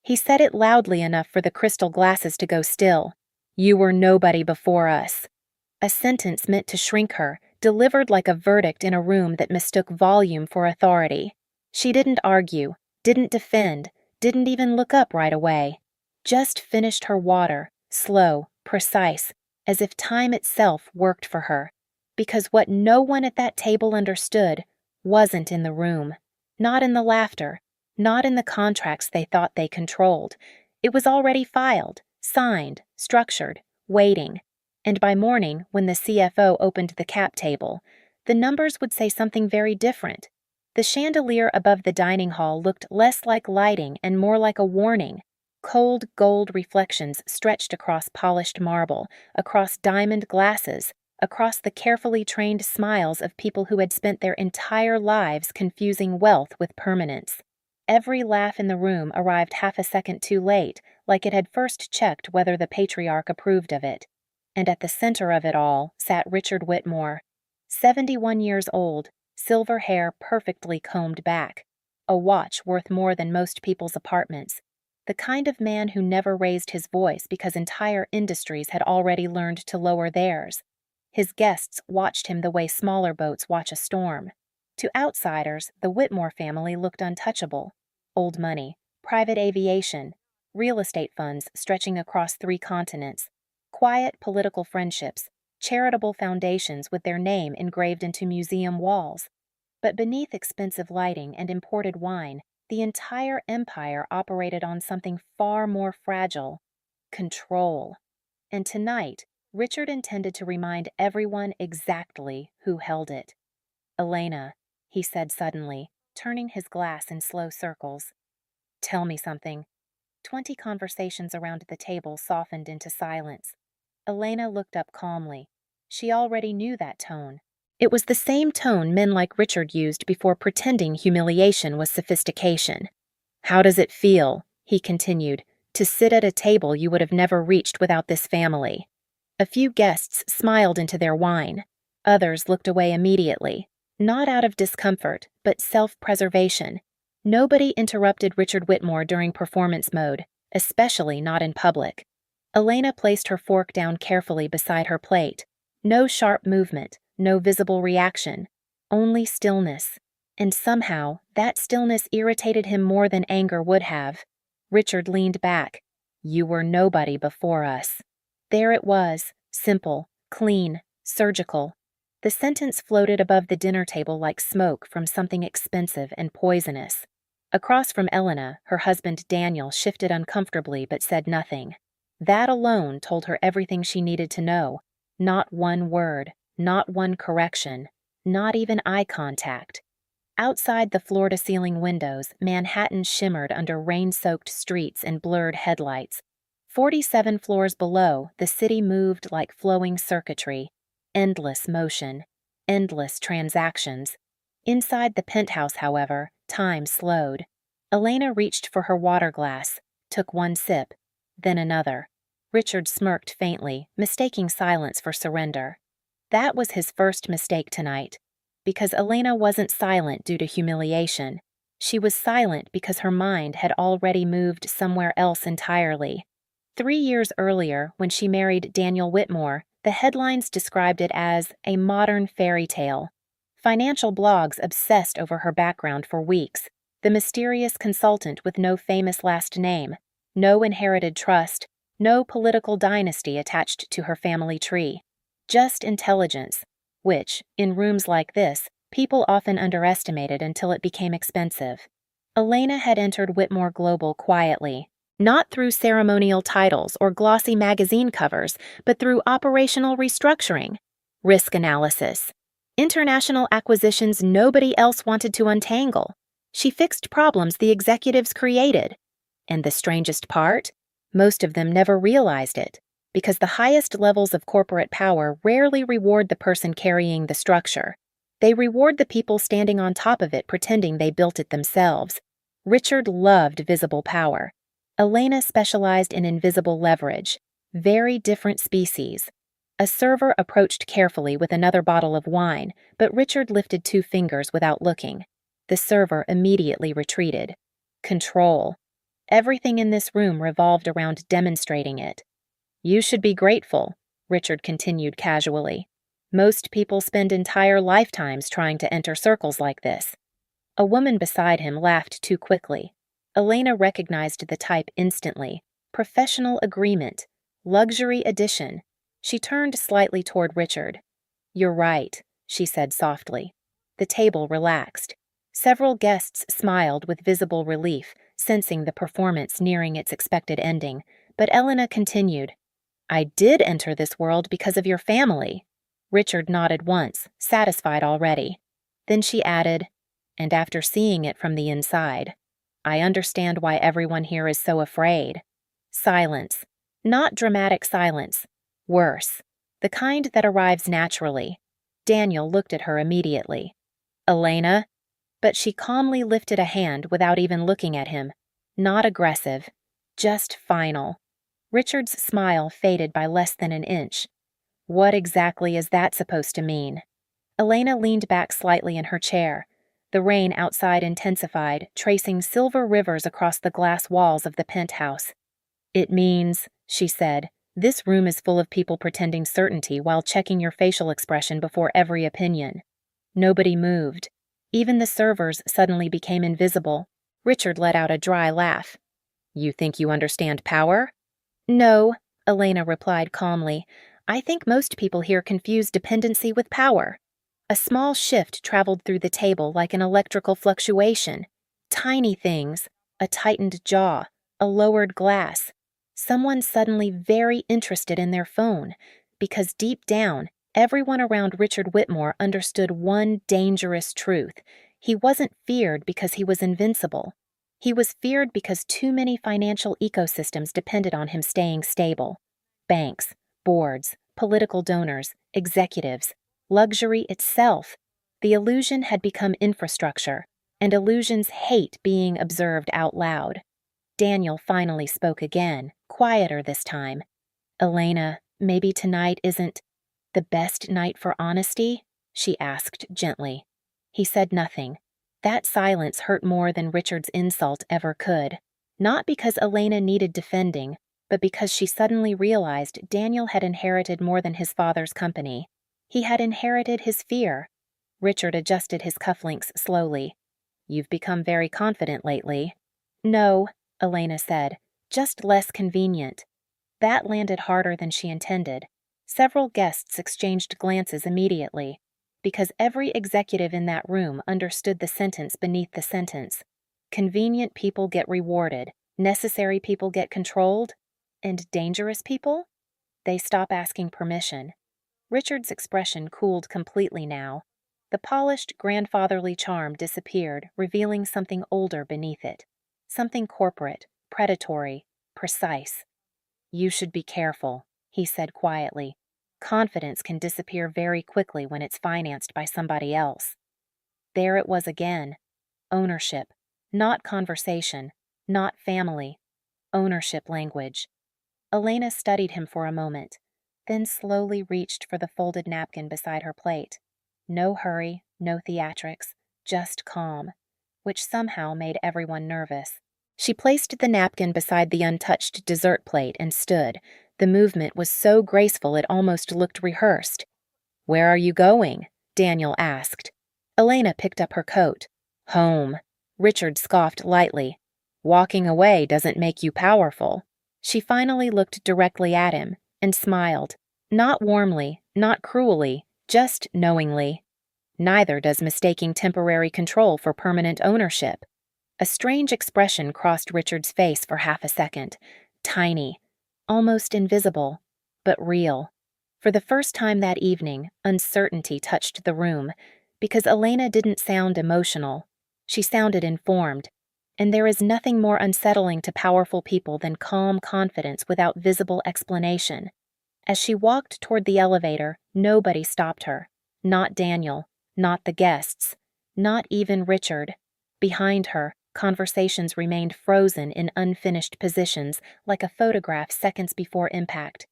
He said it loudly enough for the crystal glasses to go still. You were nobody before us. A sentence meant to shrink her, delivered like a verdict in a room that mistook volume for authority. She didn't argue, didn't defend, didn't even look up right away. Just finished her water, slow, precise, as if time itself worked for her. Because what no one at that table understood wasn't in the room. Not in the laughter, not in the contracts they thought they controlled. It was already filed, signed, structured, waiting. And by morning, when the CFO opened the cap table, the numbers would say something very different. The chandelier above the dining hall looked less like lighting and more like a warning. Cold gold reflections stretched across polished marble, across diamond glasses, across the carefully trained smiles of people who had spent their entire lives confusing wealth with permanence. Every laugh in the room arrived half a second too late, like it had first checked whether the patriarch approved of it. And at the center of it all sat Richard Whitmore, 71 years old, silver hair perfectly combed back, a watch worth more than most people's apartments, the kind of man who never raised his voice because entire industries had already learned to lower theirs. His guests watched him the way smaller boats watch a storm. To outsiders, the Whitmore family looked untouchable. Old money, private aviation, real estate funds stretching across 3 continents, quiet political friendships, charitable foundations with their name engraved into museum walls. But beneath expensive lighting and imported wine, the entire empire operated on something far more fragile: control. And tonight, Richard intended to remind everyone exactly who held it. Elena, he said suddenly, turning his glass in slow circles. Tell me something. 20 conversations around the table softened into silence. Elena looked up calmly. She already knew that tone. It was the same tone men like Richard used before pretending humiliation was sophistication. How does it feel, he continued, to sit at a table you would have never reached without this family? A few guests smiled into their wine. Others looked away immediately, not out of discomfort, but self-preservation. Nobody interrupted Richard Whitmore during performance mode, especially not in public. Elena placed her fork down carefully beside her plate. No sharp movement, no visible reaction, only stillness. And somehow, that stillness irritated him more than anger would have. Richard leaned back. You were nobody before us. There it was, simple, clean, surgical. The sentence floated above the dinner table like smoke from something expensive and poisonous. Across from Elena, her husband Daniel shifted uncomfortably but said nothing. That alone told her everything she needed to know. Not one word, not one correction, not even eye contact. Outside the floor-to-ceiling windows, Manhattan shimmered under rain-soaked streets and blurred headlights. 47 floors below, the city moved like flowing circuitry. Endless motion, endless transactions. Inside the penthouse, however, time slowed. Elena reached for her water glass, took one sip, then another. Richard smirked faintly, mistaking silence for surrender. That was his first mistake tonight, because Elena wasn't silent due to humiliation. She was silent because her mind had already moved somewhere else entirely. 3 years earlier, when she married Daniel Whitmore, the headlines described it as a modern fairy tale. Financial blogs obsessed over her background for weeks. The mysterious consultant with no famous last name, no inherited trust, no political dynasty attached to her family tree. Just intelligence, which, in rooms like this, people often underestimated until it became expensive. Elena had entered Whitmore Global quietly, not through ceremonial titles or glossy magazine covers, but through operational restructuring, risk analysis, international acquisitions nobody else wanted to untangle. She fixed problems the executives created. And the strangest part? Most of them never realized it, because the highest levels of corporate power rarely reward the person carrying the structure. They reward the people standing on top of it pretending they built it themselves. Richard loved visible power. Elena specialized in invisible leverage, very different species. A server approached carefully with another bottle of wine, but Richard lifted 2 fingers without looking. The server immediately retreated. Control. Everything in this room revolved around demonstrating it. You should be grateful, Richard continued casually. Most people spend entire lifetimes trying to enter circles like this. A woman beside him laughed too quickly. Elena recognized the type instantly. Professional agreement. Luxury edition. She turned slightly toward Richard. You're right, she said softly. The table relaxed. Several guests smiled with visible relief, sensing the performance nearing its expected ending, but Elena continued. I did enter this world because of your family. Richard nodded once, satisfied already. Then she added, and after seeing it from the inside, I understand why everyone here is so afraid. Silence. Not dramatic silence. Worse. The kind that arrives naturally. Daniel looked at her immediately. Elena? But she calmly lifted a hand without even looking at him. Not aggressive. Just final. Richard's smile faded by less than an inch. What exactly is that supposed to mean? Elena leaned back slightly in her chair. The rain outside intensified, tracing silver rivers across the glass walls of the penthouse. It means, she said, this room is full of people pretending certainty while checking your facial expression before every opinion. Nobody moved. Even the servers suddenly became invisible. Richard let out a dry laugh. You think you understand power? No, Elena replied calmly. I think most people here confuse dependency with power. A small shift traveled through the table like an electrical fluctuation. Tiny things, a tightened jaw, a lowered glass. Someone suddenly very interested in their phone, because deep down, everyone around Richard Whitmore understood one dangerous truth. He wasn't feared because he was invincible. He was feared because too many financial ecosystems depended on him staying stable. Banks, boards, political donors, executives, luxury itself. The illusion had become infrastructure, and illusions hate being observed out loud. Daniel finally spoke again, quieter this time. Elena, maybe tonight isn't the best night for honesty? She asked gently. He said nothing. That silence hurt more than Richard's insult ever could. Not because Elena needed defending, but because she suddenly realized Daniel had inherited more than his father's company. He had inherited his fear. Richard adjusted his cufflinks slowly. You've become very confident lately. No, Elena said, just less convenient. That landed harder than she intended. Several guests exchanged glances immediately, because every executive in that room understood the sentence beneath the sentence. Convenient people get rewarded, necessary people get controlled, and dangerous people? They stop asking permission. Richard's expression cooled completely now. The polished, grandfatherly charm disappeared, revealing something older beneath it. Something corporate, predatory, precise. You should be careful, he said quietly. Confidence can disappear very quickly when it's financed by somebody else. There it was again. Ownership. Not conversation. Not family. Ownership language. Elena studied him for a moment, then slowly reached for the folded napkin beside her plate. No hurry, no theatrics, just calm, which somehow made everyone nervous. She placed the napkin beside the untouched dessert plate and stood. The movement was so graceful it almost looked rehearsed. Where are you going? Daniel asked. Elena picked up her coat. Home. Richard scoffed lightly. Walking away doesn't make you powerful. She finally looked directly at him and smiled. Not warmly, not cruelly, just knowingly. Neither does mistaking temporary control for permanent ownership. A strange expression crossed Richard's face for half a second. Tiny, almost invisible, but real. For the first time that evening, uncertainty touched the room, because Elena didn't sound emotional. She sounded informed, and there is nothing more unsettling to powerful people than calm confidence without visible explanation. As she walked toward the elevator, nobody stopped her. Not Daniel, not the guests, not even Richard. Behind her, conversations remained frozen in unfinished positions like a photograph seconds before impact.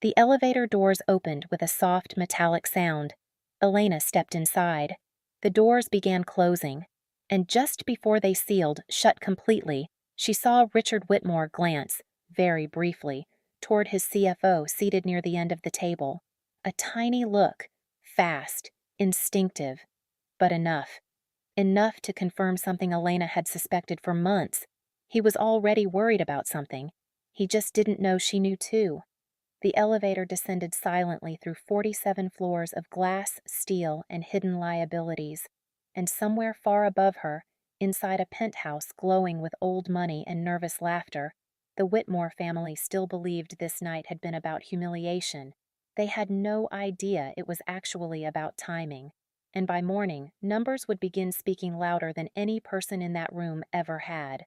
The elevator doors opened with a soft metallic sound. Elena stepped inside. The doors began closing, and just before they sealed shut completely, She saw Richard Whitmore glance, very briefly, toward his CFO seated near the end of the table. A tiny look, fast, instinctive, but enough. Enough to confirm something Elena had suspected for months. He was already worried about something. He just didn't know she knew too. The elevator descended silently through 47 floors of glass, steel, and hidden liabilities, and somewhere far above her, inside a penthouse glowing with old money and nervous laughter, the Whitmore family still believed this night had been about humiliation. They had no idea it was actually about timing, and by morning, numbers would begin speaking louder than any person in that room ever had.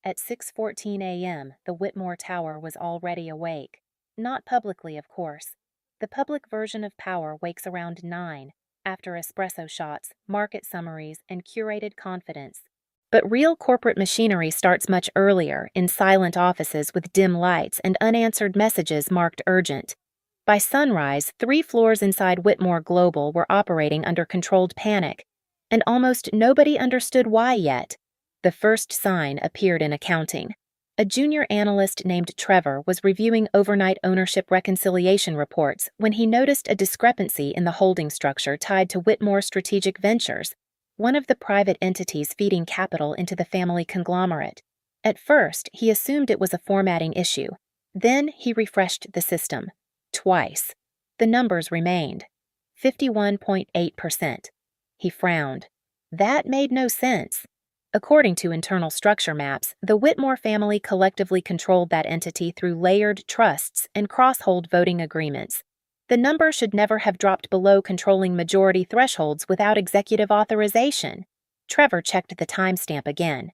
At 6:14 a.m., the Whitmore Tower was already awake. Not publicly, of course. The public version of Power wakes around 9, after espresso shots, market summaries, and curated confidence. But real corporate machinery starts much earlier, in silent offices with dim lights and unanswered messages marked urgent. By sunrise, 3 floors inside Whitmore Global were operating under controlled panic, and almost nobody understood why yet. The first sign appeared in accounting. A junior analyst named Trevor was reviewing overnight ownership reconciliation reports when he noticed a discrepancy in the holding structure tied to Whitmore Strategic Ventures, one of the private entities feeding capital into the family conglomerate. At first, he assumed it was a formatting issue. Then he refreshed the system. Twice. The numbers remained. 51.8%. He frowned. That made no sense. According to internal structure maps, the Whitmore family collectively controlled that entity through layered trusts and cross-hold voting agreements. The number should never have dropped below controlling majority thresholds without executive authorization. Trevor checked the timestamp again.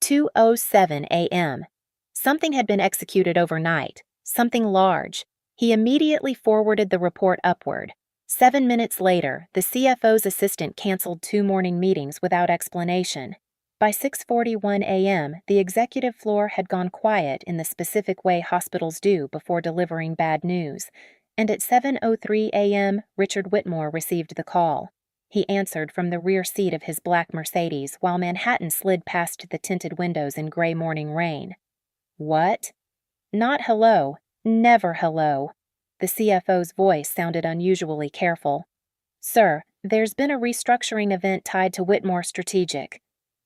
2:07 a.m. Something had been executed overnight, something large. He immediately forwarded the report upward. 7 minutes later, the CFO's assistant canceled 2 morning meetings without explanation. By 6:41 a.m., the executive floor had gone quiet in the specific way hospitals do before delivering bad news, and at 7:03 a.m., Richard Whitmore received the call. He answered from the rear seat of his black Mercedes while Manhattan slid past the tinted windows in gray morning rain. What? Not hello. Never hello. The CFO's voice sounded unusually careful. Sir, there's been a restructuring event tied to Whitmore Strategic.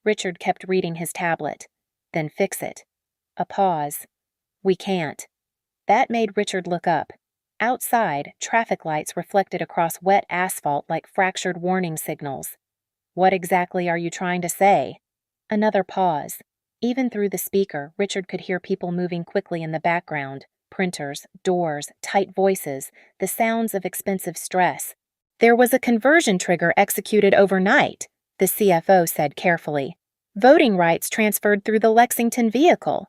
Richard kept reading his tablet. Then fix it. A pause. We can't. That made Richard look up. Outside, traffic lights reflected across wet asphalt like fractured warning signals. What exactly are you trying to say? Another pause. Even through the speaker, Richard could hear people moving quickly in the background. Printers, doors, tight voices, the sounds of expensive stress. There was a conversion trigger executed overnight, the CFO said carefully. Voting rights transferred through the Lexington vehicle.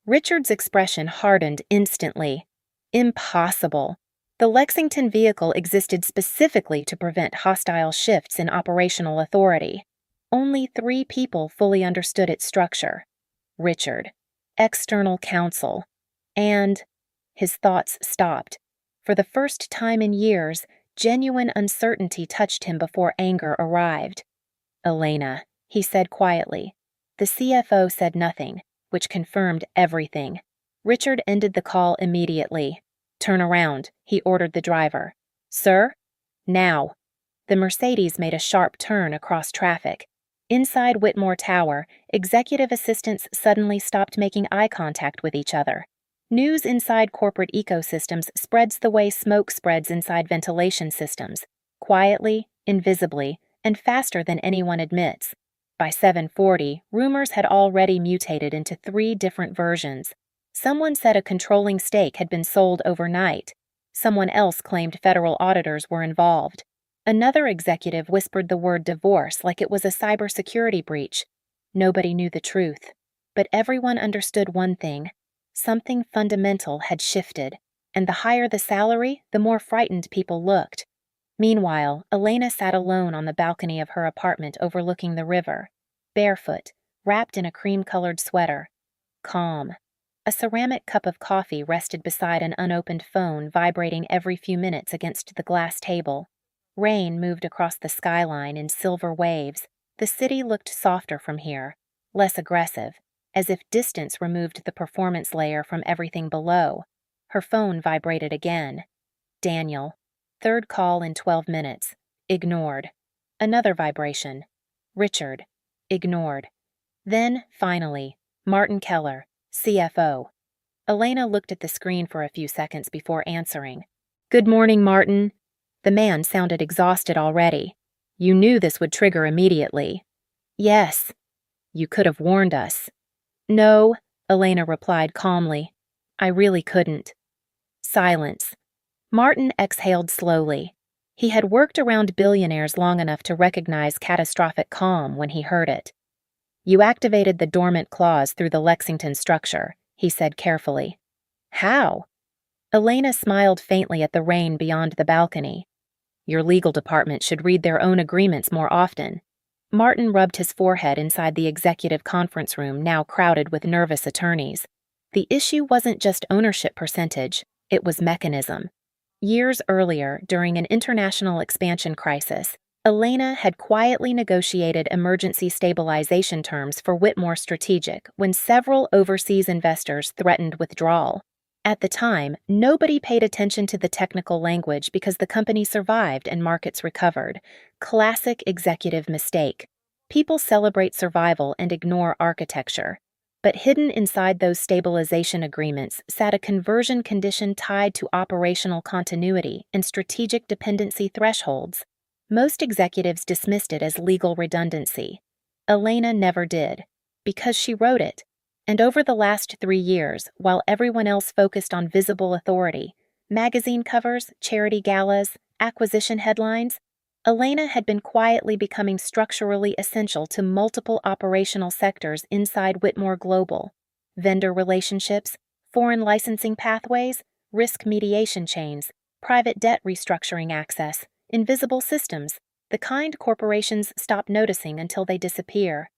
Richard's expression hardened instantly. Impossible. The Lexington vehicle existed specifically to prevent hostile shifts in operational authority. Only 3 people fully understood its structure. Richard, external counsel, and... His thoughts stopped. For the first time in years, genuine uncertainty touched him before anger arrived. Elena, he said quietly. The CFO said nothing, which confirmed everything. Richard ended the call immediately. Turn around, he ordered the driver. Sir? Now. The Mercedes made a sharp turn across traffic. Inside Whitmore Tower, executive assistants suddenly stopped making eye contact with each other. News inside corporate ecosystems spreads the way smoke spreads inside ventilation systems, quietly, invisibly, and faster than anyone admits. By 7:40, rumors had already mutated into 3 different versions. Someone said a controlling stake had been sold overnight. Someone else claimed federal auditors were involved. Another executive whispered the word divorce like it was a cybersecurity breach. Nobody knew the truth. But everyone understood one thing. Something fundamental had shifted, and the higher the salary, the more frightened people looked. Meanwhile, Elena sat alone on the balcony of her apartment overlooking the river, barefoot, wrapped in a cream-colored sweater. Calm. A ceramic cup of coffee rested beside an unopened phone vibrating every few minutes against the glass table. Rain moved across the skyline in silver waves. The city looked softer from here, less aggressive. as if distance removed the performance layer from everything below. Her phone vibrated again. Daniel. Third call in 12 minutes. Ignored. Another vibration. Richard. Ignored. Then, finally, Martin Keller, CFO. Elena looked at the screen for a few seconds before answering. Good morning, Martin. The man sounded exhausted already. You knew this would trigger immediately. Yes. You could have warned us. No, Elena replied calmly. I really couldn't. Silence. Martin exhaled slowly. He had worked around billionaires long enough to recognize catastrophic calm when he heard it. You activated the dormant clause through the Lexington structure, he said carefully. How? Elena smiled faintly at the rain beyond the balcony. Your legal department should read their own agreements more often. Martin rubbed his forehead inside the executive conference room, now crowded with nervous attorneys. The issue wasn't just ownership percentage, it was mechanism. Years earlier, during an international expansion crisis, Elena had quietly negotiated emergency stabilization terms for Whitmore Strategic when several overseas investors threatened withdrawal. At the time, nobody paid attention to the technical language because the company survived and markets recovered. Classic executive mistake. People celebrate survival and ignore architecture. But hidden inside those stabilization agreements sat a conversion condition tied to operational continuity and strategic dependency thresholds. Most executives dismissed it as legal redundancy. Elena never did, because she wrote it. And over the last 3 years, while everyone else focused on visible authority, magazine covers, charity galas, acquisition headlines, Elena had been quietly becoming structurally essential to multiple operational sectors inside Whitmore Global: vendor relationships, foreign licensing pathways, risk mediation chains, private debt restructuring access, invisible systems, the kind corporations stop noticing until they disappear.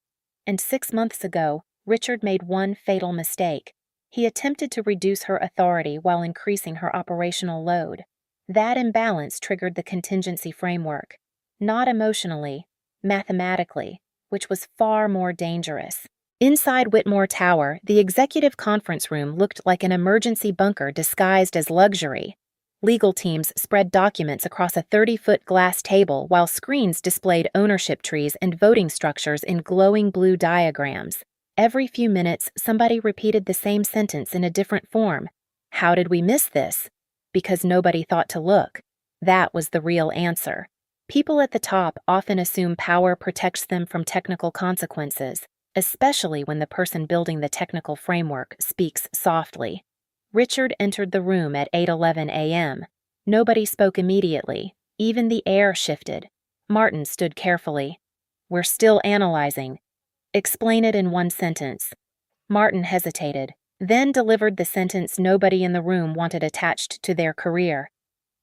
And 6 months ago, Richard made one fatal mistake. He attempted to reduce her authority while increasing her operational load. That imbalance triggered the contingency framework. Not emotionally, mathematically, which was far more dangerous. Inside Whitmore Tower, the executive conference room looked like an emergency bunker disguised as luxury. Legal teams spread documents across a 30-foot glass table while screens displayed ownership trees and voting structures in glowing blue diagrams. Every few minutes, somebody repeated the same sentence in a different form. How did we miss this? Because nobody thought to look. That was the real answer. People at the top often assume power protects them from technical consequences, especially when the person building the technical framework speaks softly. Richard entered the room at 8:11 a.m. Nobody spoke immediately. Even the air shifted. Martin stood carefully. We're still analyzing. Explain it in one sentence. Martin hesitated, then delivered the sentence nobody in the room wanted attached to their career.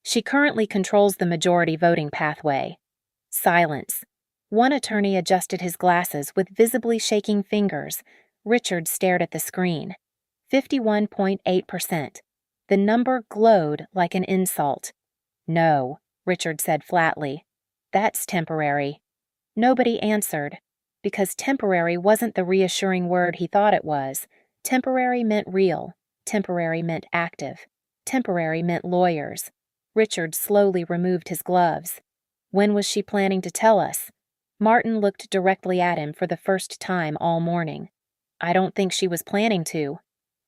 She currently controls the majority voting pathway. Silence. One attorney adjusted his glasses with visibly shaking fingers. Richard stared at the screen. 51.8%. The number glowed like an insult. No, Richard said flatly. That's temporary. Nobody answered, because temporary wasn't the reassuring word he thought it was. Temporary meant real. Temporary meant active. Temporary meant lawyers. Richard slowly removed his gloves. When was she planning to tell us? Martin looked directly at him for the first time all morning. I don't think she was planning to.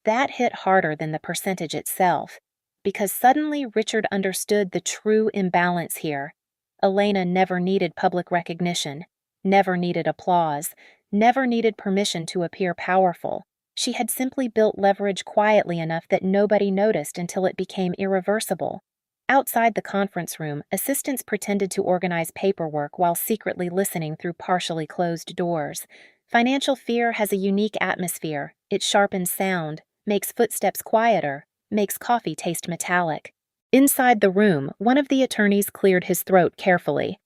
That hit harder than the percentage itself, because suddenly Richard understood the true imbalance here. Elena never needed public recognition, never needed applause, never needed permission to appear powerful. She had simply built leverage quietly enough that nobody noticed until it became irreversible. Outside the conference room, assistants pretended to organize paperwork while secretly listening through partially closed doors. Financial fear has a unique atmosphere. It sharpens sound, makes footsteps quieter, makes coffee taste metallic. Inside the room, one of the attorneys cleared his throat carefully.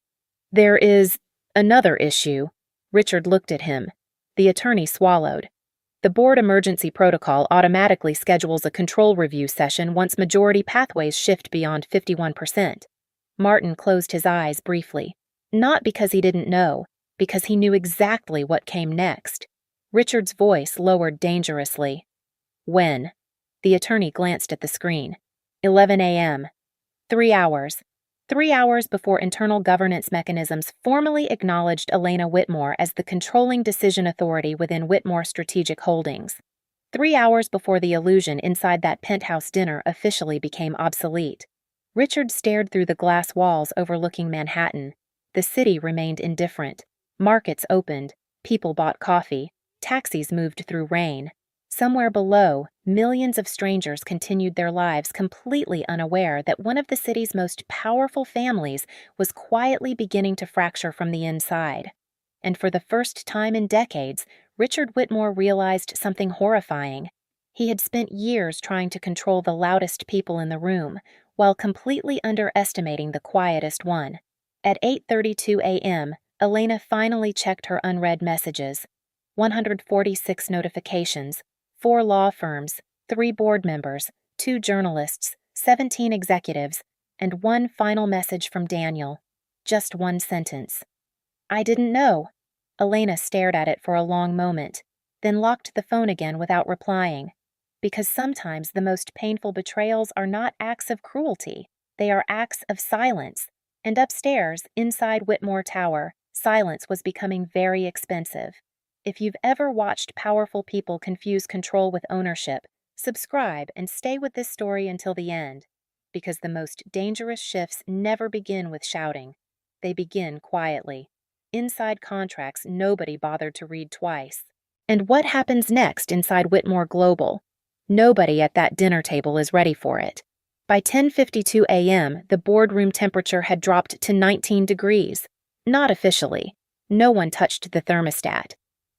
There is another issue. Richard looked at him. The attorney swallowed. The board emergency protocol automatically schedules a control review session once majority pathways shift beyond 51%. Martin closed his eyes briefly. Not because he didn't know, because he knew exactly what came next. Richard's voice lowered dangerously. When? The attorney glanced at the screen. 11 a.m. 3 hours. 3 hours before internal governance mechanisms formally acknowledged Elena Whitmore as the controlling decision authority within Whitmore Strategic Holdings. 3 hours before the illusion inside that penthouse dinner officially became obsolete. Richard stared through the glass walls overlooking Manhattan. The city remained indifferent. Markets opened. People bought coffee. Taxis moved through rain. Somewhere below, millions of strangers continued their lives completely unaware that one of the city's most powerful families was quietly beginning to fracture from the inside. And for the first time in decades, Richard Whitmore realized something horrifying. He had spent years trying to control the loudest people in the room, while completely underestimating the quietest one. At 8:32 a.m., Elena finally checked her unread messages. 146 notifications, 4 law firms, 3 board members, 2 journalists, 17 executives, and 1 final message from Daniel. Just 1 sentence. I didn't know. Elena stared at it for a long moment, then locked the phone again without replying. Because sometimes the most painful betrayals are not acts of cruelty, they are acts of silence. And upstairs, inside Whitmore Tower, silence was becoming very expensive. If you've ever watched powerful people confuse control with ownership, subscribe and stay with this story until the end. Because the most dangerous shifts never begin with shouting. They begin quietly. Inside contracts nobody bothered to read twice. And what happens next inside Whitmore Global? Nobody at that dinner table is ready for it. By 10:52 a.m., the boardroom temperature had dropped to 19 degrees. Not officially. No one touched the thermostat.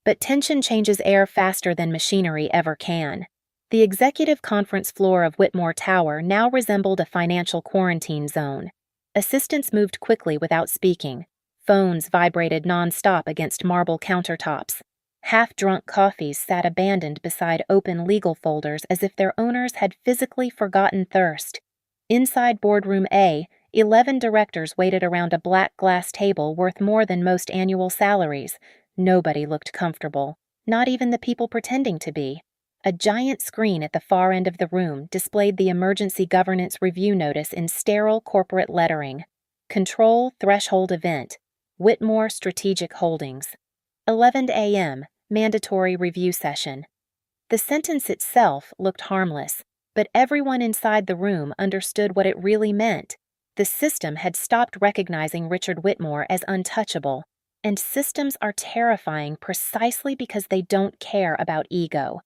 But tension changes air faster than machinery ever can. The executive conference floor of Whitmore Tower now resembled a financial quarantine zone. Assistants moved quickly without speaking. Phones vibrated non-stop against marble countertops. Half-drunk coffees sat abandoned beside open legal folders as if their owners had physically forgotten thirst. Inside Boardroom A, 11 directors waited around a black glass table worth more than most annual salaries. Nobody looked comfortable, not even the people pretending to be. A giant screen at the far end of the room displayed the emergency governance review notice in sterile corporate lettering. Control Threshold Event. Whitmore Strategic Holdings. 11 a.m. Mandatory review session. The sentence itself looked harmless, but everyone inside the room understood what it really meant. The system had stopped recognizing Richard Whitmore as untouchable, and systems are terrifying precisely because they don't care about ego.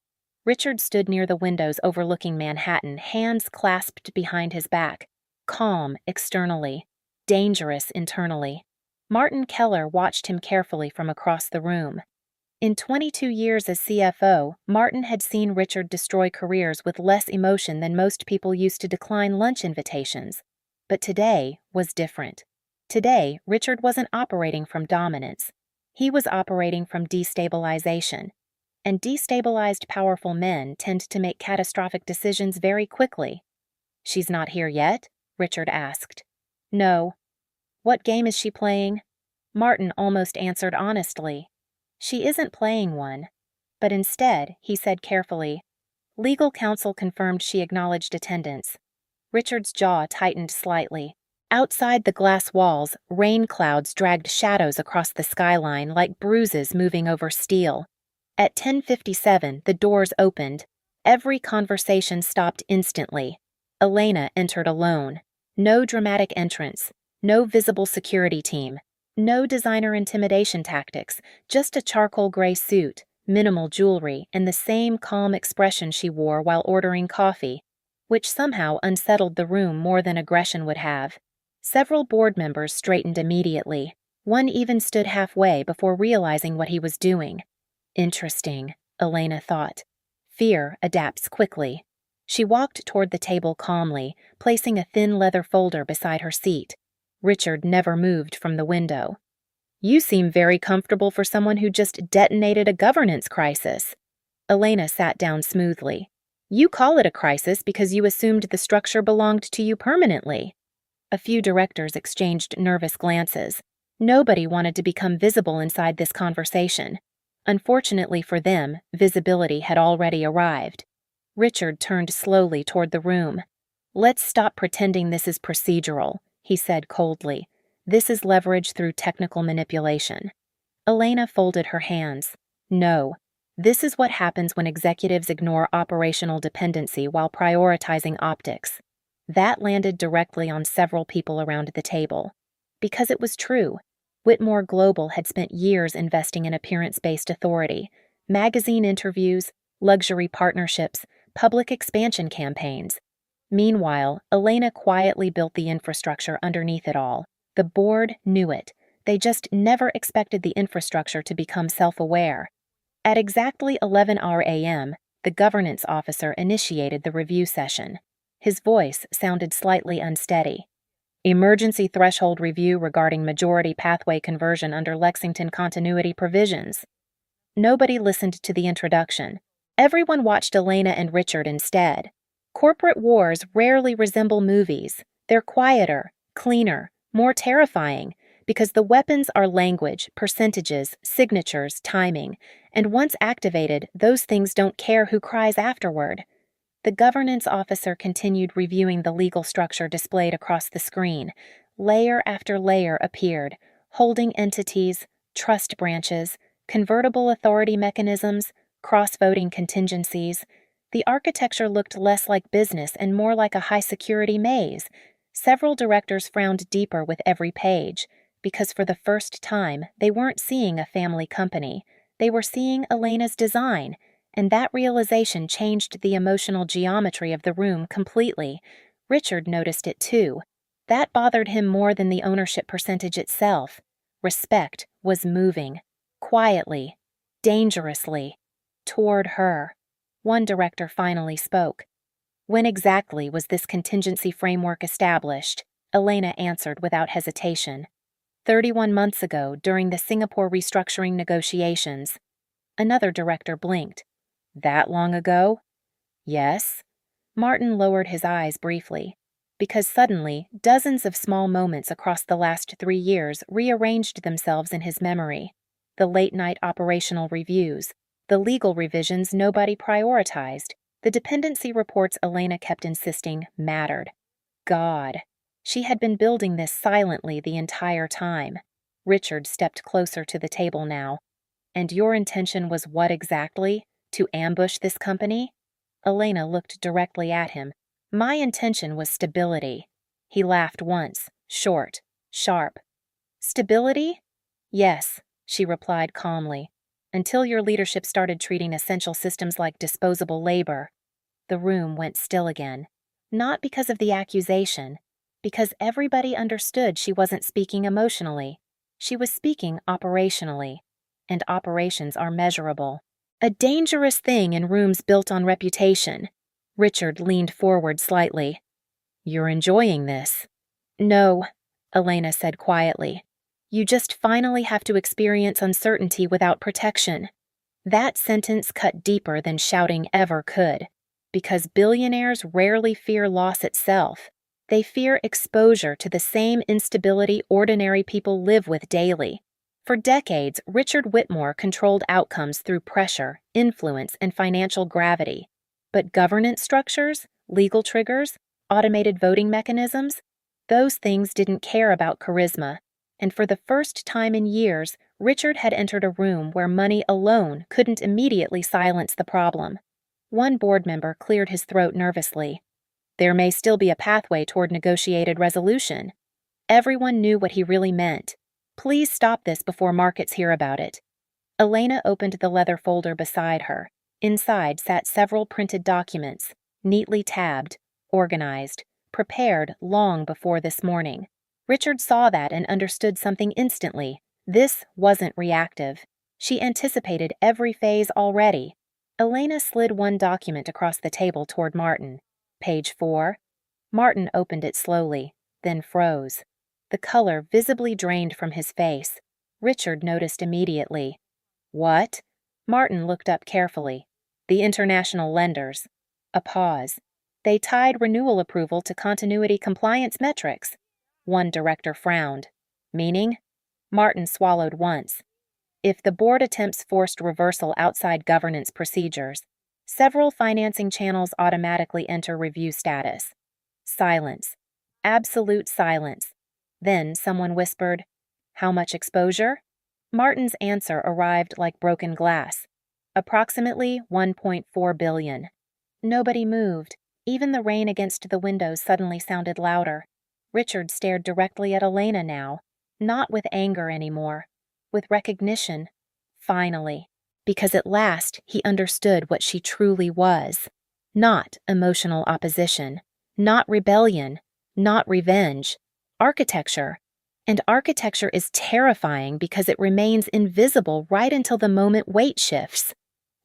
Richard stood near the windows overlooking Manhattan, hands clasped behind his back, calm externally, dangerous internally. Martin Keller watched him carefully from across the room. In 22 years as CFO, Martin had seen Richard destroy careers with less emotion than most people used to decline lunch invitations. But today was different. Today, Richard wasn't operating from dominance. He was operating from destabilization. And destabilized powerful men tend to make catastrophic decisions very quickly. She's not here yet? Richard asked. No. What game is she playing? Martin almost answered honestly. She isn't playing one. But instead, he said carefully, legal counsel confirmed she acknowledged attendance. Richard's jaw tightened slightly. Outside the glass walls, rain clouds dragged shadows across the skyline like bruises moving over steel. At 10:57, the doors opened. Every conversation stopped instantly. Elena entered alone. No dramatic entrance. No visible security team. No designer intimidation tactics. Just a charcoal gray suit, minimal jewelry, and the same calm expression she wore while ordering coffee, which somehow unsettled the room more than aggression would have. Several board members straightened immediately. One even stood halfway before realizing what he was doing. Interesting, Elena thought. Fear adapts quickly. She walked toward the table calmly, placing a thin leather folder beside her seat. Richard never moved from the window. You seem very comfortable for someone who just detonated a governance crisis. Elena sat down smoothly. You call it a crisis because you assumed the structure belonged to you permanently. A few directors exchanged nervous glances. Nobody wanted to become visible inside this conversation. Unfortunately for them, visibility had already arrived. Richard turned slowly toward the room. "Let's stop pretending this is procedural," he said coldly. "This is leverage through technical manipulation." Elena folded her hands. "No. This is what happens when executives ignore operational dependency while prioritizing optics." That landed directly on several people around the table. Because it was true. Whitmore Global had spent years investing in appearance-based authority, magazine interviews, luxury partnerships, public expansion campaigns. Meanwhile, Elena quietly built the infrastructure underneath it all. The board knew it. They just never expected the infrastructure to become self-aware. At exactly 11 a.m., the governance officer initiated the review session. His voice sounded slightly unsteady. "Emergency threshold review regarding majority pathway conversion under Lexington continuity provisions." Nobody listened to the introduction. Everyone watched Elena and Richard instead. Corporate wars rarely resemble movies. They're quieter, cleaner, more terrifying, because the weapons are language, percentages, signatures, timing, and once activated, those things don't care who cries afterward. The governance officer continued reviewing the legal structure displayed across the screen. Layer after layer appeared: holding entities, trust branches, convertible authority mechanisms, cross-voting contingencies. The architecture looked less like business and more like a high-security maze. Several directors frowned deeper with every page, because for the first time, they weren't seeing a family company. They were seeing Elena's design, and that realization changed the emotional geometry of the room completely. Richard noticed it too. That bothered him more than the ownership percentage itself. Respect was moving, quietly, dangerously, toward her. One director finally spoke. "When exactly was this contingency framework established?" Elena answered without hesitation. 31 months ago, during the Singapore restructuring negotiations." Another director blinked. "That long ago?" "Yes." Martin lowered his eyes briefly, because suddenly dozens of small moments across the last 3 years rearranged themselves in his memory. The late-night operational reviews, the legal revisions nobody prioritized, the dependency reports Elena kept insisting mattered. God. She had been building this silently the entire time. Richard stepped closer to the table now. "And your intention was what exactly? To ambush this company?" Elena looked directly at him. "My intention was stability." He laughed once, short, sharp. "Stability?" "Yes," she replied calmly, "until your leadership started treating essential systems like disposable labor." The room went still again. Not because of the accusation, because everybody understood she wasn't speaking emotionally. She was speaking operationally, and operations are measurable. A dangerous thing in rooms built on reputation. Richard leaned forward slightly. "You're enjoying this?" "No," Elena said quietly. "You just finally have to experience uncertainty without protection." That sentence cut deeper than shouting ever could, because billionaires rarely fear loss itself. They fear exposure to the same instability ordinary people live with daily. For decades, Richard Whitmore controlled outcomes through pressure, influence, and financial gravity. But governance structures, legal triggers, automated voting mechanisms, those things didn't care about charisma. And for the first time in years, Richard had entered a room where money alone couldn't immediately silence the problem. One board member cleared his throat nervously. "There may still be a pathway toward negotiated resolution." Everyone knew what he really meant. "Please stop this before markets hear about it." Elena opened the leather folder beside her. Inside sat several printed documents, neatly tabbed, organized, prepared long before this morning. Richard saw that and understood something instantly. This wasn't reactive. She anticipated every phase already. Elena slid one document across the table toward Martin. "Page 4. Martin opened it slowly, then froze. The color visibly drained from his face. Richard noticed immediately. "What?" Martin looked up carefully. "The international lenders." A pause. "They tied renewal approval to continuity compliance metrics." One director frowned. "Meaning?" Martin swallowed once. If the board attempts forced reversal outside governance procedures, several financing channels automatically enter review status. Silence. Absolute silence. Then someone whispered, "How much exposure?" Martin's answer arrived like broken glass. Approximately 1.4 billion. Nobody moved. Even the rain against the windows suddenly sounded louder. Richard stared directly at Elena now, not with anger anymore, with recognition. Finally. Because at last he understood what she truly was. Not emotional opposition, not rebellion, not revenge. Architecture. And architecture is terrifying because it remains invisible right until the moment weight shifts.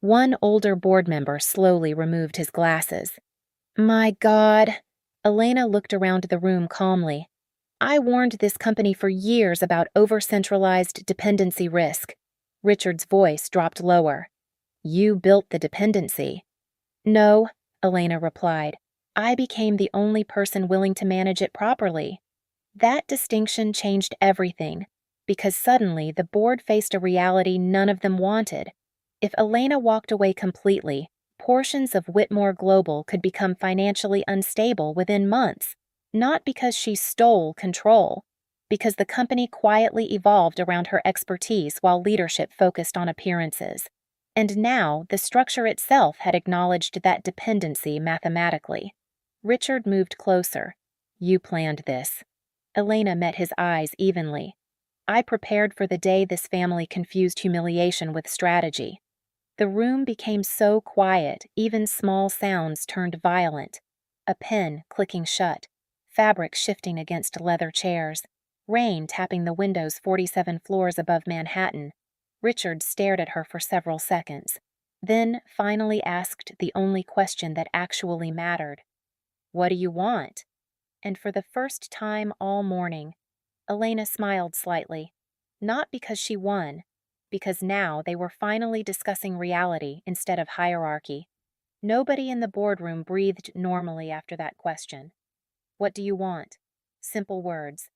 One older board member slowly removed his glasses. "My God." Elena looked around the room calmly. "I warned this company for years about over-centralized dependency risk." Richard's voice dropped lower. "You built the dependency." "No," Elena replied. "I became the only person willing to manage it properly." That distinction changed everything, because suddenly the board faced a reality none of them wanted. If Elena walked away completely, portions of Whitmore Global could become financially unstable within months, not because she stole control, because the company quietly evolved around her expertise while leadership focused on appearances. And now the structure itself had acknowledged that dependency mathematically. Richard moved closer. "You planned this." Elena met his eyes evenly. "I prepared for the day this family confused humiliation with strategy." The room became so quiet, even small sounds turned violent. A pen clicking shut, fabric shifting against leather chairs, rain tapping the windows 47 floors above Manhattan. Richard stared at her for several seconds, then finally asked the only question that actually mattered. "What do you want?" And for the first time all morning, Elena smiled slightly, not because she won, because now they were finally discussing reality instead of hierarchy. Nobody in the boardroom breathed normally after that question. "What do you want?" Simple words.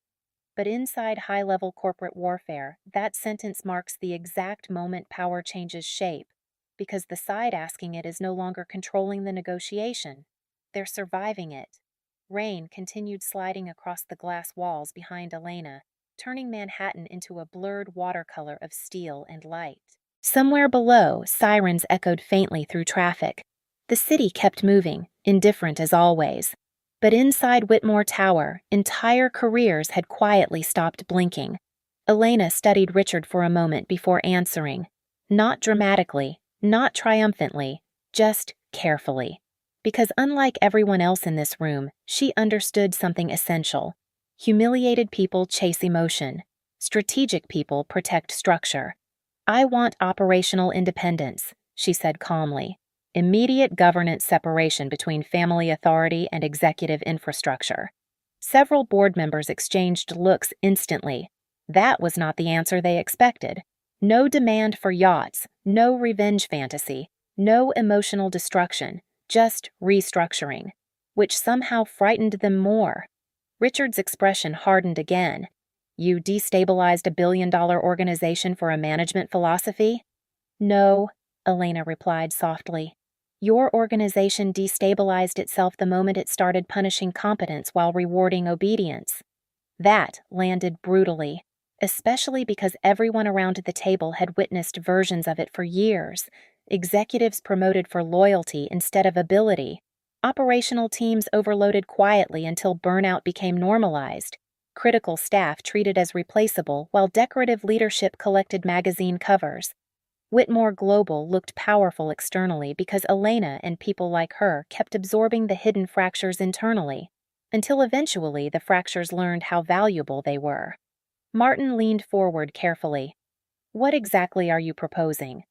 But inside high-level corporate warfare, that sentence marks the exact moment power changes shape, because the side asking it is no longer controlling the negotiation. They're surviving it. Rain continued sliding across the glass walls behind Elena, turning Manhattan into a blurred watercolor of steel and light. Somewhere below, sirens echoed faintly through traffic. The city kept moving, indifferent as always. But inside Whitmore Tower, entire careers had quietly stopped blinking. Elena studied Richard for a moment before answering. Not dramatically, not triumphantly, just carefully. Because unlike everyone else in this room, she understood something essential. Humiliated people chase emotion. Strategic people protect structure. "I want operational independence," she said calmly. "Immediate governance separation between family authority and executive infrastructure." Several board members exchanged looks instantly. That was not the answer they expected. No demand for yachts, no revenge fantasy, no emotional destruction. Just restructuring, which somehow frightened them more. Richard's expression hardened again. "You destabilized a billion-dollar organization for a management philosophy?" "No," Elena replied softly. "Your organization destabilized itself the moment it started punishing competence while rewarding obedience." That landed brutally, especially because everyone around the table had witnessed versions of it for years. Executives promoted for loyalty instead of ability. Operational teams overloaded quietly until burnout became normalized. Critical staff treated as replaceable while decorative leadership collected magazine covers. Whitmore Global looked powerful externally because Elena and people like her kept absorbing the hidden fractures internally, until eventually the fractures learned how valuable they were. Martin leaned forward carefully. "What exactly are you proposing?"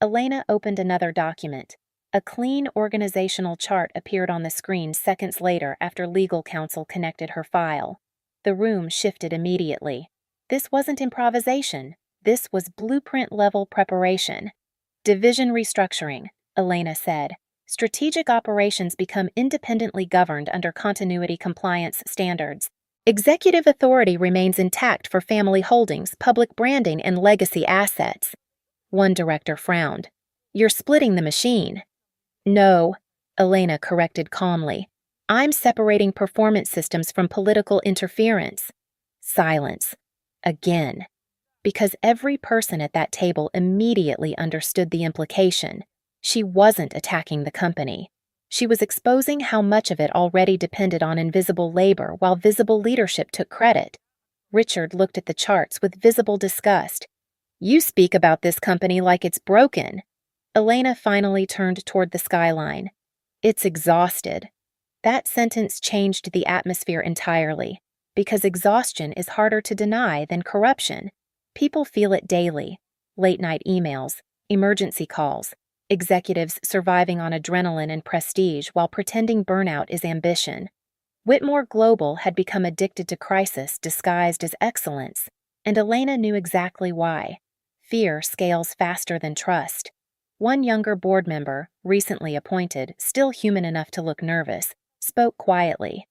Elena opened another document. A clean organizational chart appeared on the screen seconds later after legal counsel connected her file. The room shifted immediately. This wasn't improvisation. This was blueprint-level preparation. "Division restructuring," Elena said. "Strategic operations become independently governed under continuity compliance standards. Executive authority remains intact for family holdings, public branding, and legacy assets. One director frowned. You're splitting the machine. No, Elena corrected calmly. I'm separating performance systems from political interference. Silence. Again. Because every person at that table immediately understood the implication. She wasn't attacking the company. She was exposing how much of it already depended on invisible labor while visible leadership took credit. Richard looked at the charts with visible disgust. You speak about this company like it's broken. Elena finally turned toward the skyline. It's exhausted. That sentence changed the atmosphere entirely, because exhaustion is harder to deny than corruption. People feel it daily. Late-night emails, emergency calls, executives surviving on adrenaline and prestige while pretending burnout is ambition. Whitmore Global had become addicted to crisis disguised as excellence, and Elena knew exactly why. Fear scales faster than trust. One younger board member, recently appointed, still human enough to look nervous, spoke quietly.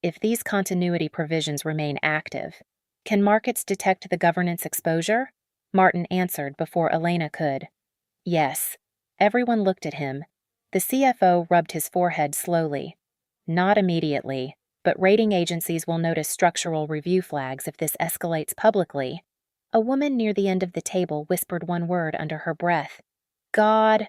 If these continuity provisions remain active, can markets detect the governance exposure? Martin answered before Elena could. Yes. Everyone looked at him. The CFO rubbed his forehead slowly. Not immediately, but rating agencies will notice structural review flags if this escalates publicly. A woman near the end of the table whispered one word under her breath. God.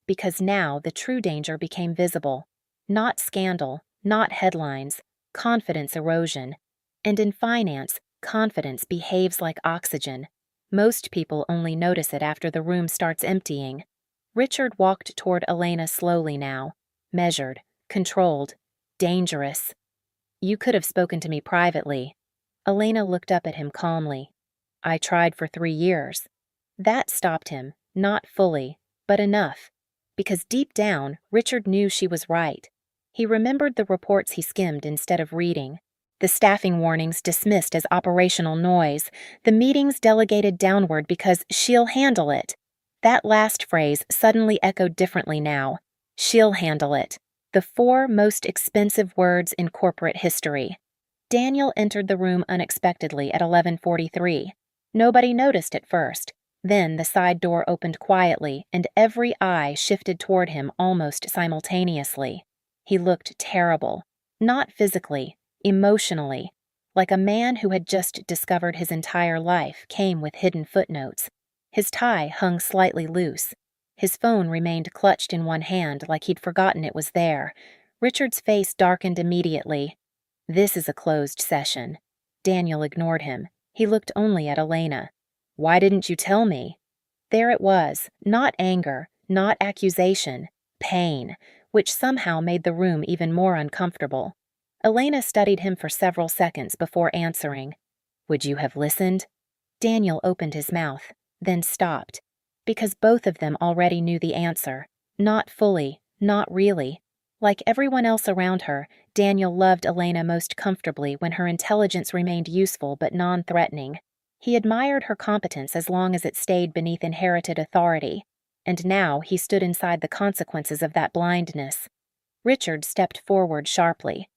Because now the true danger became visible. Not scandal, not headlines, confidence erosion. And in finance, confidence behaves like oxygen. Most people only notice it after the room starts emptying. Richard walked toward Elena slowly now, measured, controlled, dangerous. You could have spoken to me privately. Elena looked up at him calmly. I tried for 3 years. That stopped him, not fully, but enough. Because deep down, Richard knew she was right. He remembered the reports he skimmed instead of reading. The staffing warnings dismissed as operational noise, the meetings delegated downward because she'll handle it. That last phrase suddenly echoed differently now. She'll handle it. The 4 most expensive words in corporate history. Daniel entered the room unexpectedly at 11:43. Nobody noticed at first. Then the side door opened quietly, and every eye shifted toward him almost simultaneously. He looked terrible. Not physically, emotionally. Like a man who had just discovered his entire life came with hidden footnotes. His tie hung slightly loose. His phone remained clutched in one hand like he'd forgotten it was there. Richard's face darkened immediately. This is a closed session. Daniel ignored him. He looked only at Elena. Why didn't you tell me? There it was, not anger, not accusation, pain, which somehow made the room even more uncomfortable. Elena studied him for several seconds before answering. Would you have listened? Daniel opened his mouth, then stopped, because both of them already knew the answer. Not fully, not really. Like everyone else around her, Daniel loved Elena most comfortably when her intelligence remained useful but non-threatening. He admired her competence as long as it stayed beneath inherited authority, and now he stood inside the consequences of that blindness. Richard stepped forward sharply.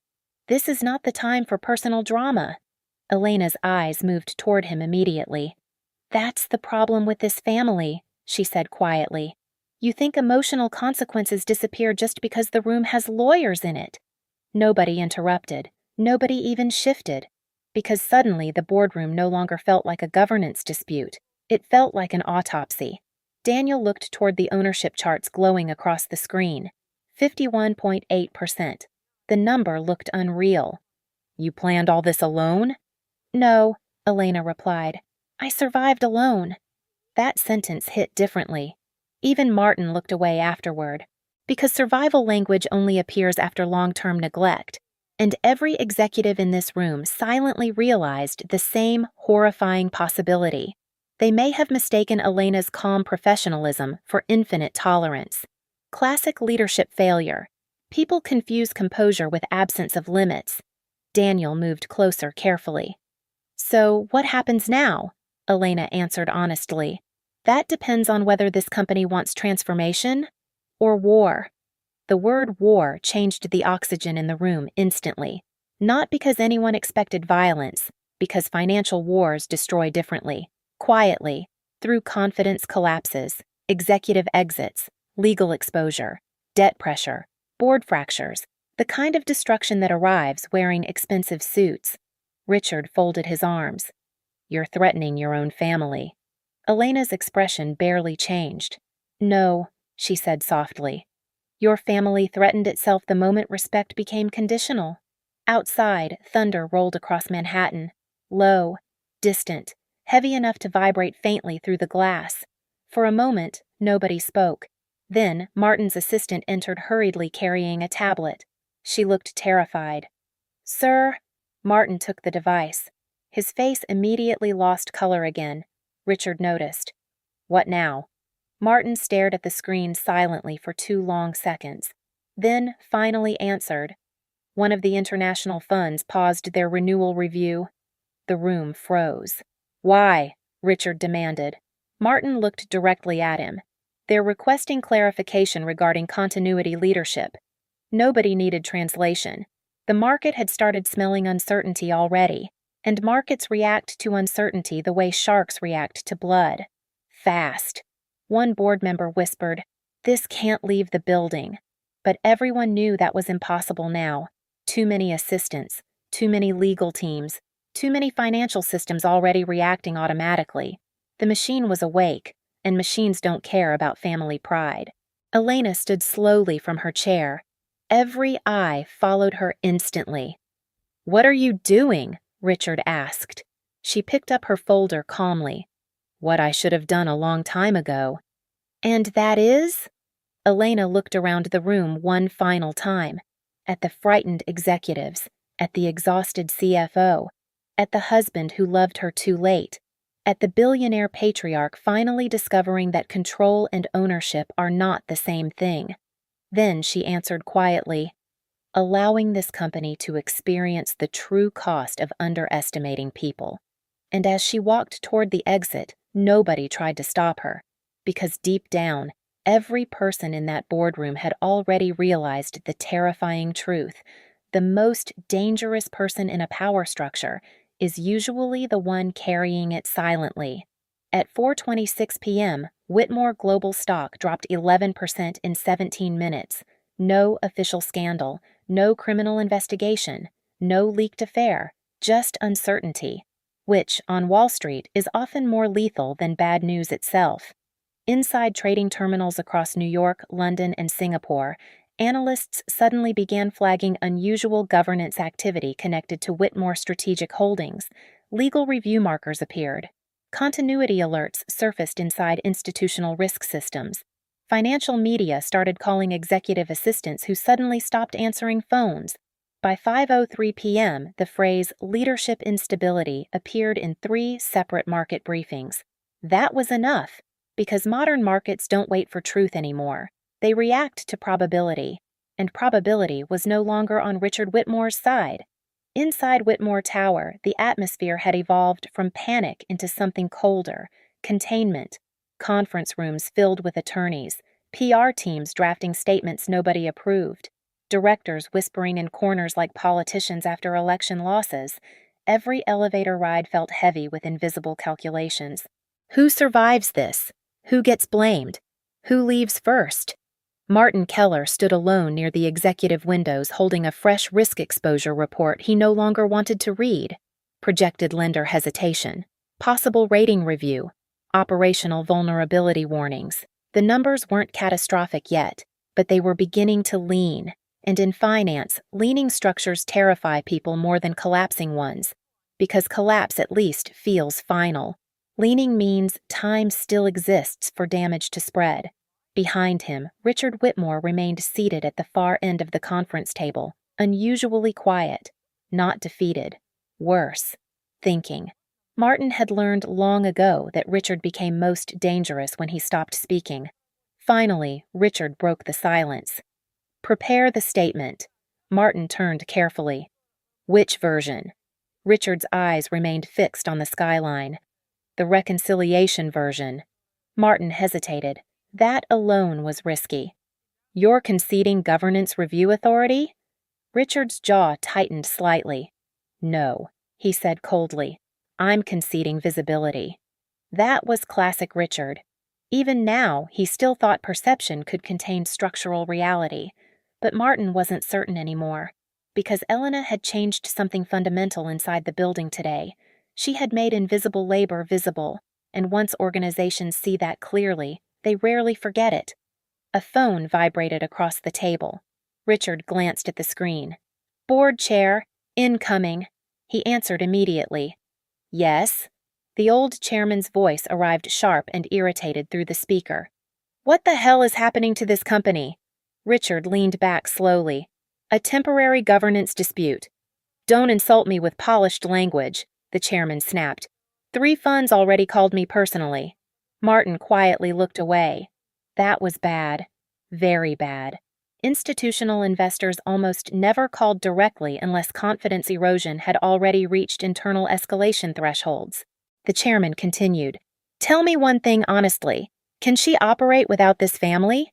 This is not the time for personal drama. Elena's eyes moved toward him immediately. That's the problem with this family, she said quietly. You think emotional consequences disappear just because the room has lawyers in it. Nobody interrupted. Nobody even shifted. Because suddenly the boardroom no longer felt like a governance dispute. It felt like an autopsy. Daniel looked toward the ownership charts glowing across the screen. 51.8%. The number looked unreal. You planned all this alone? No, Elena replied. I survived alone. That sentence hit differently. Even Martin looked away afterward. Because survival language only appears after long-term neglect. And every executive in this room silently realized the same horrifying possibility. They may have mistaken Elena's calm professionalism for infinite tolerance. Classic leadership failure. People confuse composure with absence of limits. Daniel moved closer carefully. So, what happens now? Elena answered honestly. That depends on whether this company wants transformation or war. The word war changed the oxygen in the room instantly. Not because anyone expected violence, because financial wars destroy differently, quietly, through confidence collapses, executive exits, legal exposure, debt pressure, board fractures, the kind of destruction that arrives wearing expensive suits. Richard folded his arms. You're threatening your own family. Elena's expression barely changed. No, she said softly. Your family threatened itself the moment respect became conditional. Outside, thunder rolled across Manhattan, low, distant, heavy enough to vibrate faintly through the glass. For a moment, nobody spoke. Then, Martin's assistant entered hurriedly carrying a tablet. She looked terrified. Sir? Martin took the device. His face immediately lost color again. Richard noticed. What now? Martin stared at the screen silently for 2 long seconds, then finally answered. One of the international funds paused their renewal review. The room froze. Why? Richard demanded. Martin looked directly at him. They're requesting clarification regarding continuity leadership. Nobody needed translation. The market had started smelling uncertainty already, and markets react to uncertainty the way sharks react to blood. Fast. One board member whispered, "This can't leave the building." But everyone knew that was impossible now. Too many assistants, too many legal teams, too many financial systems already reacting automatically. The machine was awake, and machines don't care about family pride. Elena stood slowly from her chair. Every eye followed her instantly. "What are you doing?" Richard asked. She picked up her folder calmly. "What I should have done a long time ago." "And that is?" Elena looked around the room one final time, at the frightened executives, at the exhausted CFO, at the husband who loved her too late, at the billionaire patriarch finally discovering that control and ownership are not the same thing. Then she answered quietly, "Allowing this company to experience the true cost of underestimating people." And as she walked toward the exit, nobody tried to stop her, because deep down, every person in that boardroom had already realized the terrifying truth. The most dangerous person in a power structure is usually the one carrying it silently. At 4:26 p.m., Whitmore Global stock dropped 11% in 17 minutes. No official scandal, no criminal investigation, no leaked affair, just uncertainty, which, on Wall Street, is often more lethal than bad news itself. Inside trading terminals across New York, London, and Singapore, analysts suddenly began flagging unusual governance activity connected to Whitmore Strategic Holdings. Legal review markers appeared. Continuity alerts surfaced inside institutional risk systems. Financial media started calling executive assistants who suddenly stopped answering phones. By 5:03 p.m., the phrase leadership instability appeared in 3 separate market briefings. That was enough, because modern markets don't wait for truth anymore. They react to probability, and probability was no longer on Richard Whitmore's side. Inside Whitmore Tower, the atmosphere had evolved from panic into something colder, containment, conference rooms filled with attorneys, PR teams drafting statements nobody approved, directors whispering in corners like politicians after election losses. Every elevator ride felt heavy with invisible calculations. Who survives this? Who gets blamed? Who leaves first? Martin Keller stood alone near the executive windows holding a fresh risk exposure report he no longer wanted to read. Projected lender hesitation, possible rating review, operational vulnerability warnings. The numbers weren't catastrophic yet, but they were beginning to lean. And in finance, leaning structures terrify people more than collapsing ones, because collapse at least feels final. Leaning means time still exists for damage to spread. Behind him, Richard Whitmore remained seated at the far end of the conference table, unusually quiet, not defeated. Worse, thinking. Martin had learned long ago that Richard became most dangerous when he stopped speaking. Finally, Richard broke the silence. "Prepare the statement." Martin turned carefully. "Which version?" Richard's eyes remained fixed on the skyline. "The reconciliation version." Martin hesitated. That alone was risky. "You're conceding governance review authority?" Richard's jaw tightened slightly. "No," he said coldly. "I'm conceding visibility." That was classic Richard. Even now, he still thought perception could contain structural reality. But Martin wasn't certain anymore, because Elena had changed something fundamental inside the building today. She had made invisible labor visible, and once organizations see that clearly, they rarely forget it. A phone vibrated across the table. Richard glanced at the screen. "Board chair, incoming." He answered immediately. "Yes." The old chairman's voice arrived sharp and irritated through the speaker. "What the hell is happening to this company?" Richard leaned back slowly. "A temporary governance dispute." "Don't insult me with polished language," the chairman snapped. "3 funds already called me personally." Martin quietly looked away. That was bad. Very bad. Institutional investors almost never called directly unless confidence erosion had already reached internal escalation thresholds. The chairman continued. "Tell me one thing honestly. Can she operate without this family?"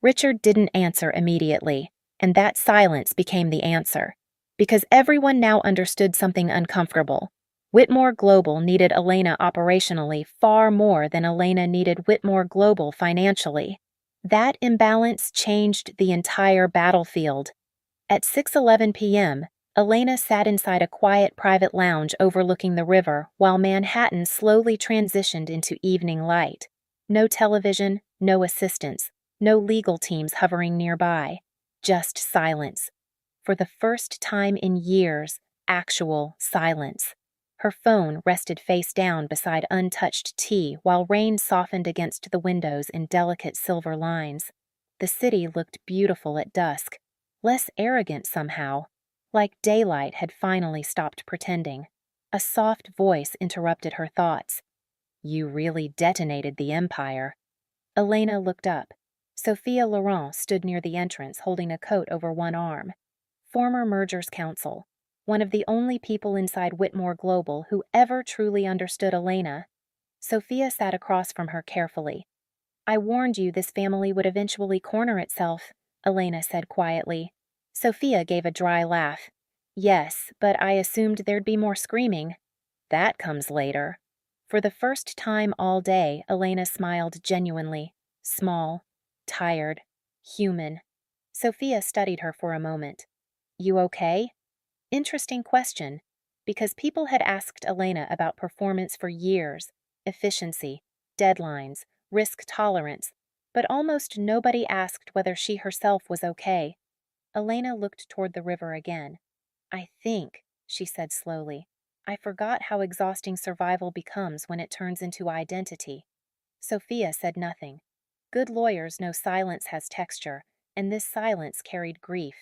Richard didn't answer immediately, and that silence became the answer. Because everyone now understood something uncomfortable. Whitmore Global needed Elena operationally far more than Elena needed Whitmore Global financially. That imbalance changed the entire battlefield. At 6:11 p.m., Elena sat inside a quiet private lounge overlooking the river while Manhattan slowly transitioned into evening light. No television, no assistants, no legal teams hovering nearby. Just silence. For the first time in years, actual silence. Her phone rested face down beside untouched tea while rain softened against the windows in delicate silver lines. The city looked beautiful at dusk, less arrogant somehow, like daylight had finally stopped pretending. A soft voice interrupted her thoughts. "You really detonated the empire." Elena looked up. Sophia Laurent stood near the entrance holding a coat over one arm. Former mergers counsel. One of the only people inside Whitmore Global who ever truly understood Elena. Sophia sat across from her carefully. "I warned you this family would eventually corner itself," Elena said quietly. Sophia gave a dry laugh. "Yes, but I assumed there'd be more screaming." "That comes later." For the first time all day, Elena smiled genuinely. Small, tired, human. Sophia studied her for a moment. "You okay?" Interesting question, because people had asked Elena about performance for years, efficiency, deadlines, risk tolerance, but almost nobody asked whether she herself was okay. Elena looked toward the river again. "I think," she said slowly, "I forgot how exhausting survival becomes when it turns into identity." Sophia said nothing. Good lawyers know silence has texture, and this silence carried grief.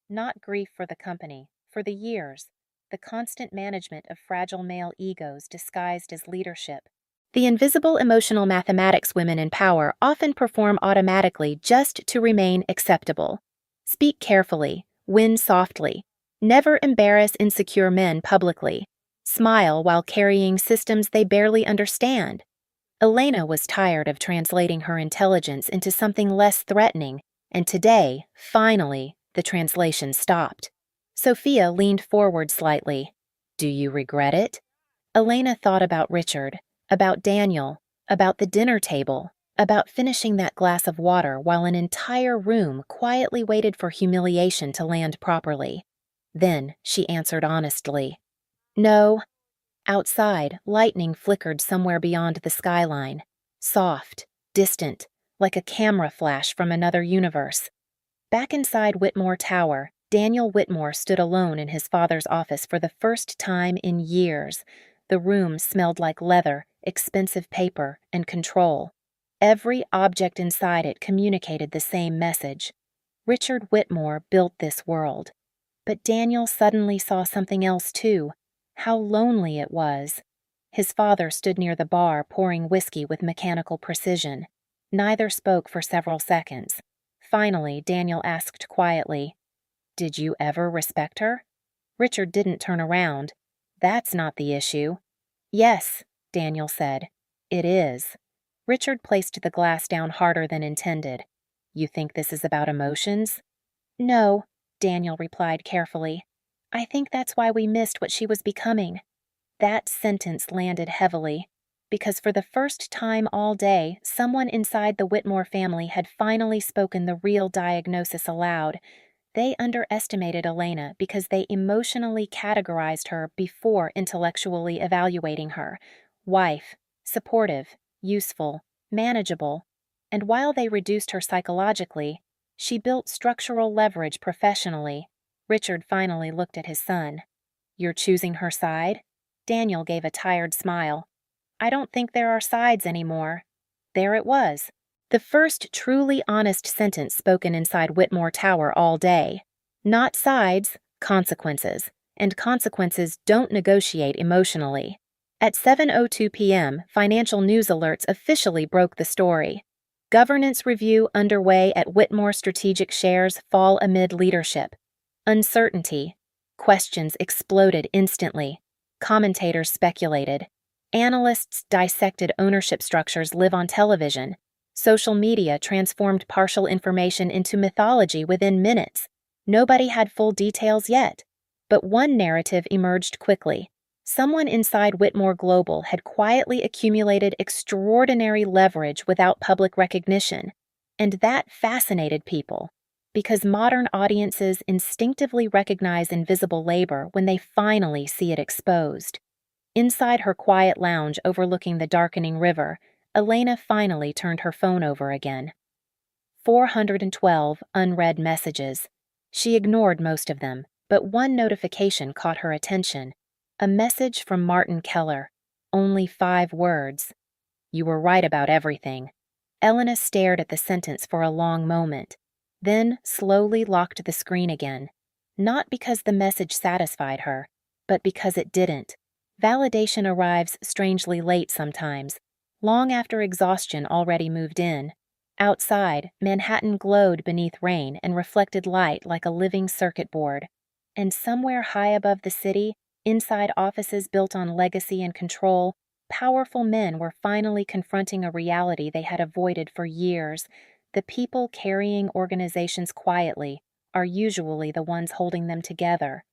Not grief for the company, for the years, the constant management of fragile male egos disguised as leadership. The invisible emotional mathematics women in power often perform automatically just to remain acceptable. Speak carefully, win softly, never embarrass insecure men publicly, smile while carrying systems they barely understand. Elena was tired of translating her intelligence into something less threatening, and today, finally, the translation stopped. Sophia leaned forward slightly. "Do you regret it?" Elena thought about Richard, about Daniel, about the dinner table, about finishing that glass of water while an entire room quietly waited for humiliation to land properly. Then she answered honestly, "No." Outside, lightning flickered somewhere beyond the skyline. Soft, distant, like a camera flash from another universe. Back inside Whitmore Tower, Daniel Whitmore stood alone in his father's office for the first time in years. The room smelled like leather, expensive paper, and control. Every object inside it communicated the same message. Richard Whitmore built this world. But Daniel suddenly saw something else too. How lonely it was. His father stood near the bar pouring whiskey with mechanical precision. Neither spoke for several seconds. Finally, Daniel asked quietly, "Did you ever respect her?" Richard didn't turn around. "That's not the issue." "Yes," Daniel said. "It is." Richard placed the glass down harder than intended. "You think this is about emotions?" "No." Daniel replied carefully. I think that's why we missed what she was becoming. That sentence landed heavily, because for the first time all day, someone inside the Whitmore family had finally spoken the real diagnosis aloud. They underestimated Elena because they emotionally categorized her before intellectually evaluating her. Wife, supportive, useful, manageable. And while they reduced her psychologically, she built structural leverage professionally. Richard finally looked at his son. You're choosing her side? Daniel gave a tired smile. I don't think there are sides anymore. There it was. The first truly honest sentence spoken inside Whitmore Tower all day. Not sides, consequences. And consequences don't negotiate emotionally. At 7:02 p.m., financial news alerts officially broke the story. Governance review underway at Whitmore Strategic Shares fall amid leadership. Uncertainty. Questions exploded instantly. Commentators speculated. Analysts dissected ownership structures live on television. Social media transformed partial information into mythology within minutes. Nobody had full details yet. But one narrative emerged quickly. Someone inside Whitmore Global had quietly accumulated extraordinary leverage without public recognition. And that fascinated people, because modern audiences instinctively recognize invisible labor when they finally see it exposed. Inside her quiet lounge overlooking the darkening river, Elena finally turned her phone over again. 412 unread messages. She ignored most of them, but one notification caught her attention. A message from Martin Keller. Only 5 words. You were right about everything. Elena stared at the sentence for a long moment, then slowly locked the screen again. Not because the message satisfied her, but because it didn't. Validation arrives strangely late sometimes, long after exhaustion already moved in. Outside, Manhattan glowed beneath rain and reflected light like a living circuit board. And somewhere high above the city, inside offices built on legacy and control, powerful men were finally confronting a reality they had avoided for years. The people carrying organizations quietly are usually the ones holding them together.